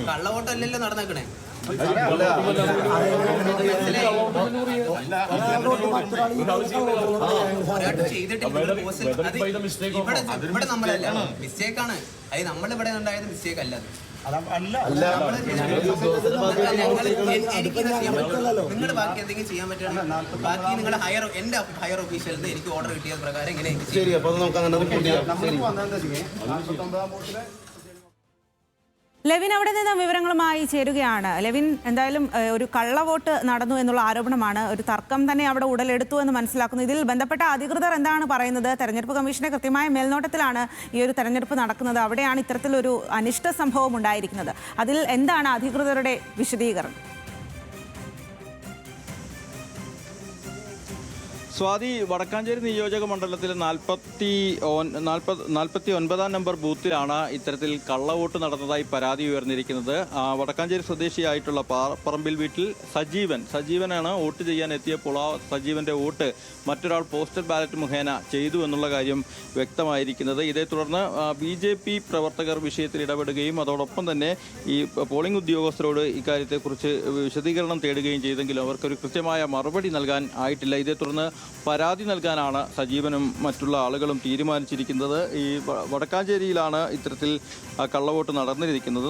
കള്ളവോട്ടല്ലല്ലോ നടന്നേക്കണേ. ഇവിടെ നമ്മളല്ല മിസ്റ്റേക്കാണ്. അത് നമ്മളിവിടെ ഉണ്ടായത് മിസ്റ്റേക്ക് അല്ല. നിങ്ങൾ ബാക്കി എന്തെങ്കിലും ചെയ്യാൻ പറ്റുകയാണെങ്കിൽ ബാക്കി നിങ്ങളുടെ എന്റെ ഹയർ ഒഫീഷ്യലിന് എനിക്ക് ഓർഡർ കിട്ടിയ പ്രകാരം ഇങ്ങനെ ലെവിൻ അവിടെ നിന്ന് വിവരങ്ങളുമായി ചേരുകയാണ്. ലെവിൻ, എന്തായാലും ഒരു കള്ളവോട്ട് നടന്നു എന്നുള്ള ആരോപണമാണ്, ഒരു തർക്കം തന്നെ അവിടെ ഉടലെടുത്തു എന്ന് മനസ്സിലാക്കുന്നു. ഇതിൽ ബന്ധപ്പെട്ട അധികൃതർ എന്താണ് പറയുന്നത്? തെരഞ്ഞെടുപ്പ് കമ്മീഷന്റെ കൃത്യമായ മേൽനോട്ടത്തിലാണ് ഈ ഒരു തെരഞ്ഞെടുപ്പ് നടക്കുന്നത്. അവിടെയാണ് ഇത്തരത്തിലൊരു അനിഷ്ട സംഭവം ഉണ്ടായിരിക്കുന്നത്. അതിൽ എന്താണ് അധികൃതരുടെ വിശദീകരണം? സ്വാതി, വടക്കാഞ്ചേരി നിയോജക മണ്ഡലത്തിൽ 49 നമ്പർ ബൂത്തിലാണ് ഇത്തരത്തിൽ കള്ളവോട്ട് നടന്നതായി പരാതി ഉയർന്നിരിക്കുന്നത്. വടക്കാഞ്ചേരി സ്വദേശിയായിട്ടുള്ള പറമ്പിൽ വീട്ടിൽ സജീവനാണ് വോട്ട് ചെയ്യാൻ എത്തിയപ്പോൾ ആ സജീവന്റെ വോട്ട് മറ്റൊരാൾ പോസ്റ്റൽ ബാലറ്റ് മുഖേന ചെയ്തു എന്നുള്ള കാര്യം വ്യക്തമായിരിക്കുന്നത്. ഇതേ തുടർന്ന് BJP പ്രവർത്തകർ വിഷയത്തിൽ ഇടപെടുകയും അതോടൊപ്പം തന്നെ ഈ പോളിംഗ് ഉദ്യോഗസ്ഥരോട് ഇക്കാര്യത്തെക്കുറിച്ച് വിശദീകരണം തേടുകയും ചെയ്തെങ്കിലും അവർക്കൊരു കൃത്യമായ മറുപടി നൽകാൻ ആയിട്ടില്ല. ഇതേ തുടർന്ന് പരാതി നൽകാനാണ് സജീവനും മറ്റുള്ള ആളുകളും തീരുമാനിച്ചിരിക്കുന്നത്. ഈ വടക്കാഞ്ചേരിയിലാണ് ഇത്തരത്തിൽ കള്ളവോട്ട് നടന്നിരിക്കുന്നത്.